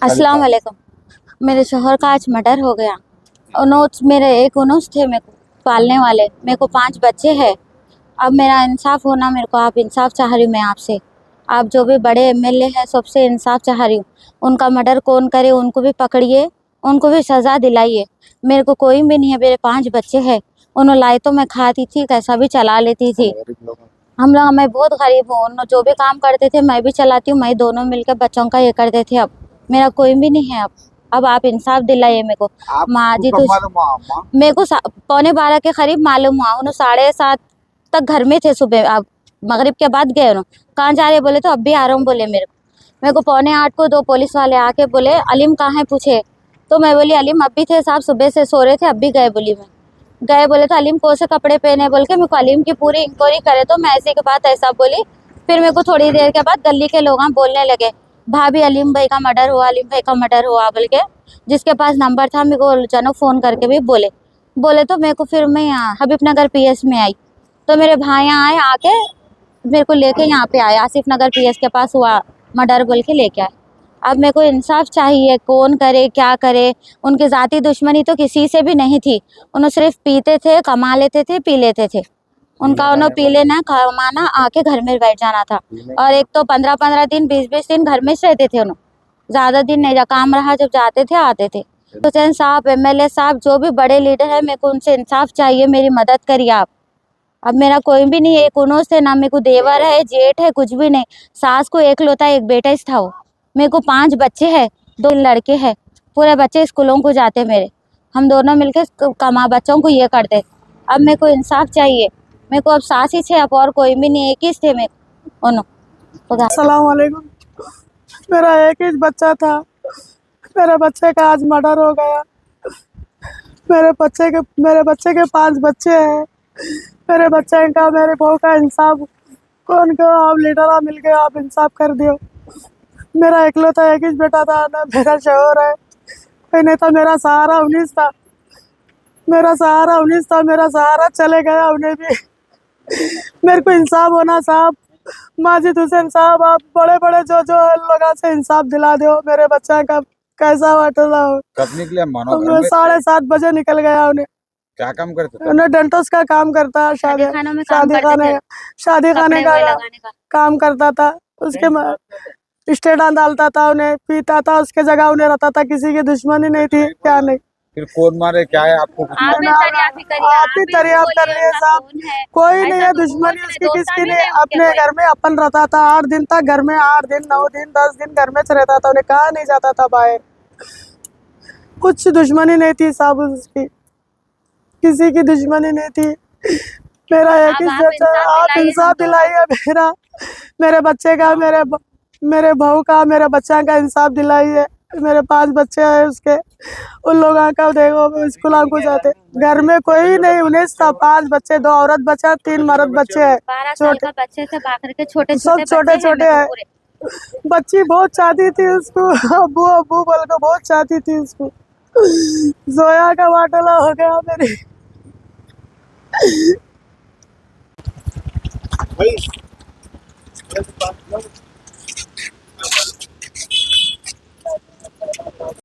अस्सलाम वालेकुम। मेरे शोहर का आज मर्डर हो गया। मेरे एक उनस थे मेरे को पालने वाले। मेरे को 5 बच्चे हैं। अब मेरा इंसाफ होना, मेरे को आप इंसाफ चाह रही हूँ मैं आपसे। आप जो भी बड़े एमएलए हैं सबसे इंसाफ चाह रही हूँ। उनका मर्डर कौन करे उनको भी पकड़िए, उनको भी सज़ा दिलाइए। मेरे को कोई भी नहीं है, मेरे 5 बच्चे हैं। उन्होंने लाई तो मैं खाती थी, कैसा भी चला लेती थी। मैं बहुत गरीब हूँ। उन्होंने जो भी काम करते थे मैं भी चलाती हूँ, मैं दोनों मिलकर बच्चों का ये करते थे। अब मेरा कोई भी नहीं है। अब आप इंसाफ दिलाइए मेरे को। माँ जी तो मेरे को 11:15 के करीब मालूम हुआ। उन्होंने 7:30 तक घर में थे। सुबह अब मगरिब के बाद गए। उन्होंने कहाँ जा रहे बोले तो अब भी आ रहा हूँ बोले। मेरे को 7:45 को 2 पुलिस वाले आके बोले अलीम कहाँ है पूछे, तो मैं बोली अलीम अब भी थे साहब, सुबह से सो रहे थे, अब भी गए। बोली मैं गए बोले तो अलीम कौन से कपड़े पहने बोल के मेरे को अलीम की पूरी इंक्वायरी करे। तो मैं ऐसे के बात ऐसा बोली। फिर मेरे को थोड़ी देर के बाद गली के लोग बोलने लगे भाभी अलीम भाई का मर्डर हुआ, अलीम भाई का मर्डर हुआ बोल के। जिसके पास नंबर था मेरे को जनो फ़ोन करके भी बोले तो मेरे को फिर मैं यहाँ हबीब नगर पीएस में आई। तो मेरे भाई यहाँ आए, आके मेरे को लेके यहाँ पे आए। आसिफ नगर पीएस के पास हुआ मर्डर बोल के लेके आए। अब मेरे को इंसाफ चाहिए, कौन करे क्या करे। उनकी ज़ाती दुश्मनी तो किसी से भी नहीं थी। उन्होंने सिर्फ पीते थे, कमा लेते थे, पी लेते थे। उनका उन्होंने पी लेना, कमाना, आके घर में बैठ जाना था। और एक तो 15-15 दिन 20-20 दिन घर में रहते थे। उन्होंने ज़्यादा दिन नहीं, काम रहा जब जाते थे आते थे। तो हुसैन साहब, एमएलए साहब, जो भी बड़े लीडर है, मेरे को उनसे इंसाफ चाहिए। मेरी मदद करिए आप। अब मेरा कोई भी नहीं है, एक उन्हों से ना मेरे को देवर है, जेठ है, कुछ भी नहीं। सास को एकलौता एक बेटा ही था वो। मेरे को 5 बच्चे हैं, 2 लड़के हैं। पूरे बच्चे स्कूलों को जाते मेरे। हम दोनों मिलकर कमा बच्चों को ये करते। अब मेरे को इंसाफ चाहिए। मेरे को अब सास ही है, अब और कोई भी नहीं, एक ही थे मेरे उन्हों। अस्सलाम वालेकुम। मेरा एक ही बच्चा था। मेरे बच्चे का आज मर्डर हो गया। मेरे बच्चे के 5 बच्चे हैं। मेरे बच्चे का, मेरे बहू का इंसाफ कौन को आप लीडर मिल के आप इंसाफ कर दियो। मेरा इकलौता एक ही बेटा था ना, मेरा शोहर है कोई नहीं था। मेरा सहारा 19 था। मेरा सहारा चले गया उन्हें भी। मेरे को इंसाफ होना साहब। माजिद हुसैन साहब, आप बड़े बड़े जो लोगों से इंसाफ दिला दो। मेरे बच्चा का कैसा वाटला हो। कब निकले मानो? 7:30 बजे निकल गया। उन्हें क्या काम करते थे? उन्हें डेंटोस का काम करता है, शादी खाने का काम करता था। उसके स्टेडान डालता था, उन्हें पीता था, उसके जगह उन्हें रहता था। किसी की दुश्मनी नहीं थी, क्या नहीं। फिर कौन मारे क्या है आपको? आप ही दरियाफ्त कर लिए साहब। कोई नहीं है दुश्मनी उसकी किसकी नहीं। अपने घर में अपन रहता था 8 दिन तक। घर में 8 दिन 9 दिन 10 दिन घर में रहता था। उन्हें कहा नहीं जाता था बाहर। कुछ दुश्मनी नहीं थी साहब उसकी, किसी की दुश्मनी नहीं थी। मेरा एक ही बच्चा, आप इंसाफ दिलाइए मेरा, मेरे बच्चे का, मेरे बहू का, मेरे बच्चा का इंसाफ दिलाइए। मेरे 5 बच्चे हैं उसके, उन लोगों का देखो स्कूल को जाते। घर में कोई नहीं, 19 था, 5 बच्चे, 2 औरत बच्चा, 3 मर्द बच्चे हैं। छोटे बच्चे से बाकर के छोटे सब छोटे हैं। बच्ची बहुत चाहती थी उसको, अब्बू अब्बू बोल के बहुत चाहती थी उसको। जोया का वाटला हो गया मेरी।